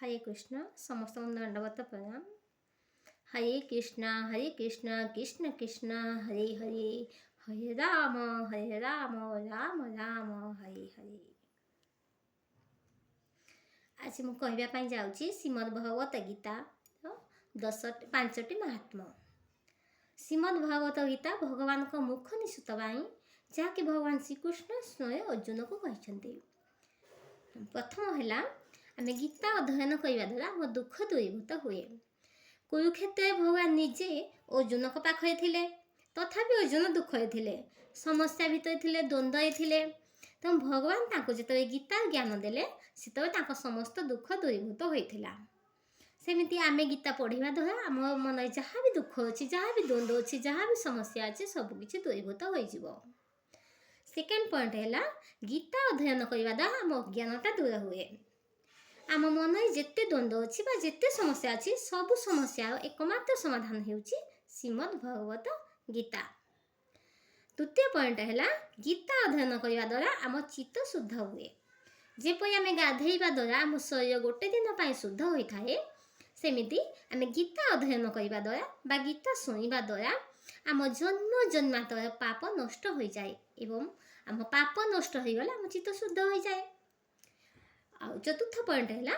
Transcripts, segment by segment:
हरे कृष्ण समस्त दंडवत प्रणाम। हरे कृष्ण कृष्ण कृष्ण हरे हरे, हरे राम राम राम हरे हरे। आज मु कहवाई जाऊँगी श्रीमद् भगवत गीता 5टी महात्मा। श्रीमद् भगवत गीता भगवान को मुख निश्चित जहाँकि भगवान श्रीकृष्ण स्वयं अर्जुन को कहते। प्रथम है आम गीता अध्ययन करने द्वारा आम दुख दूरीभूत हुए। कुरुक्षेत्र भगवान निजे अर्जुन को पाखे थे, तथापि अर्जुन दुख थे, समस्या भितर थे, द्वंद्व थे। तो भगवान जो गीता ज्ञान देले से समस्त दुख दूरीभूत होता। सेमती आम गीता पढ़ा द्वारा आम मन जहाँ भी दुख अच्छी, जहाँ भी द्वंद्व अच्छी, जहाँ भी समस्या अच्छी सबकि दूरीभूत हो। सेकेंड पॉइंट है गीता अध्ययन करने द्वारा आम अज्ञानता दूर हुए। आम मन जिते द्वंद्व अच्छी जिते समस्या अच्छी सबु समस्या एकमात्र समाधान होउची श्रीमद् भगवत गीता। तृतीय पॉइंट है गीता अध्ययन करने द्वारा आम चित्त शुद्ध हुए। जेपरी आम गाधेवा द्वारा आम शरीर गोटे दिन पर शुद्ध होता है, सेमिति आम गीता अध्ययन करने द्वारा बा गीता शुणा द्वारा आम जन्म जन्मांतर पाप नष्ट हो जाए एवं आम पाप नष्ट हो गले आम चित्त शुद्ध हो जाए। चतुर्थ पॉइंट है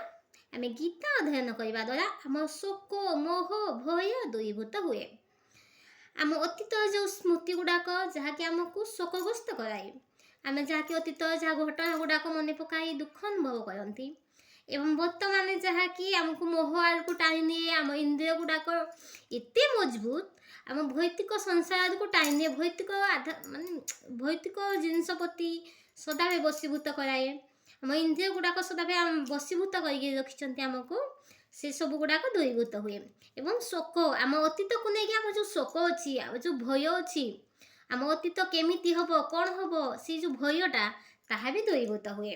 आम गीता अध्ययन करने द्वारा आम शोक मोह भय दूरीभूत हुए। आम अतीत जो स्मृति गुड़ाक जहाँकि आमको शोकग्रस्त कराए, आम जहाँकि अतीत जहाँ घटना गुड़ाक मन पकाई दुख अनुभव करती एवं वर्तमान जहाँकि आमको मोह आड़ को टाणी निए। आम इंद्रिय गुड़ाक एते मजबूत आम भौतिक संसार को टाणी निए, भौतिक भौतिक जिनस प्रति सदा बसीभूत कराए। आम इंद्रिय गुड़ाक सदा बसीभूत कर रखिंट आमको से सब गुड़ाक दूरीभूत हुए। एवं शोक आम अतीत को लेकिन आम जो शोक अच्छी जो भय अच्छी आम अतीत केमिति हम कौन हम से जो भयटा ताहा भी दूरीभूत हुए।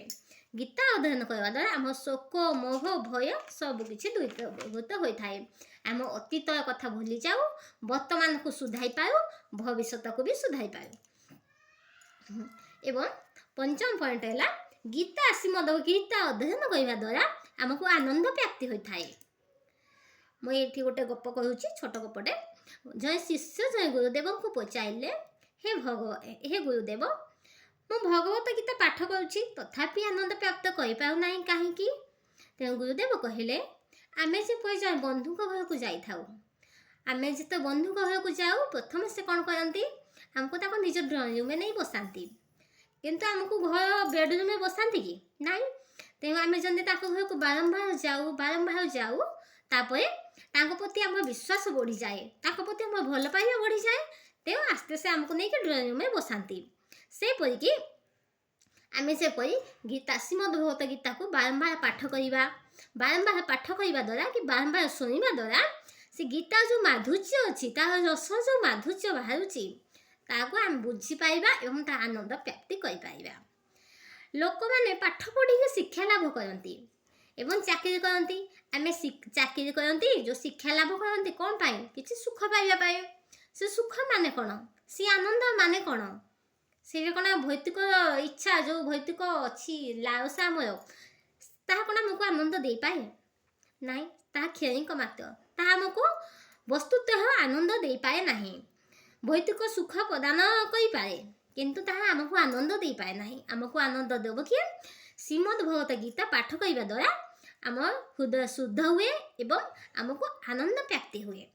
गीता अध्ययन करने द्वारा आम शोक मोह भय सबकि दूरीभूत होता है। आम अतीत कथा भूली जाऊ, वर्तमान को सुधाई पाऊ, भविष्य को भी सुधाई पाऊ। एवं पंचम पॉइंट है गीता श्रीमद् गीता अध्ययन करने द्वारा आमको आनंद प्राप्ति होता है। मुझे गोटे गप कहूँ, छोट गपटे। जय शिष्य जय गुरुदेव को पचारे, हे गुरुदेव मु भगवत गीता पाठ करुँची तथापि आनंद प्राप्त करना कहीं। तेणु गुरुदेव कहले आमे जे बंधु घर को जाई थाउ, आमे जिते बंधु घर को जाऊ प्रथम से कौन करती हमको निज ड्रॉइंग रूम में नहीं बसाती, किंतु आमको घर बेडरूम में बसाती कि नाई। तेणु आम जब घर को बारंबार जाऊ तापर प्रति आम विश्वास बढ़ी जाए, प्रति आम भल पाइबा बढ़ी जाए। तेणु आस्ते से आमको नहीं ड्रॉइंग रूम में बसाती। सेपरिक आम सेपरी गीता श्रीमद् भगवत गीता को बारंबार पाठ करवा, बारंबार पाठ करने द्वारा कि बारंबार शुणा द्वारा से गीता जो माधुर्य अच्छी तार रस जो माधुर्य बाहर ताको आम बुझीपार एवं ता आनंद प्राप्ति कर। लोक मैंने पाठ पढ़ी शिक्षा लाभ करती एवं चाकरी करती। आम चाकरी करती जो शिक्षा लाभ करती कौन पाए किसी सुख पाइबा। से सुख माने कौन, सी आनंद माने कौन, से कौन भौतिक इच्छा जो भौतिक अच्छी लालसा आमर ताहा कौन आमको आनंद दे पाए नाई। ताहा क्षणिक मात्र, ताहा आमको वस्तुतः आनंद दे पाए नहीं। भौतिक सुख प्रदान कर पाए किंतु ताहा आमको आनंद दे पाए नहीं। आमको आनंद देव किए श्रीमद् भगवत गीता पाठ करने द्वारा आम हृदय शुद्ध हुए एवं आमको आनंद प्राप्ति हुए।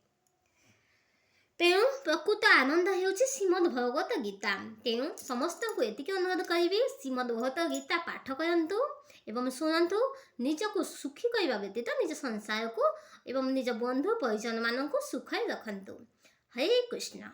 तेणु प्रकृत आनंद होउछि श्रीमद् भगवत गीता। तेणु समस्त को एतिक अनुरोध करी श्रीमद् भगवत गीता पाठ करंतु एवं शुणंतु, निजको सुखी करने व्यतीत निज संसार को एवं निज बंधु परिजन मानक सुख रखंतु। हरे कृष्ण।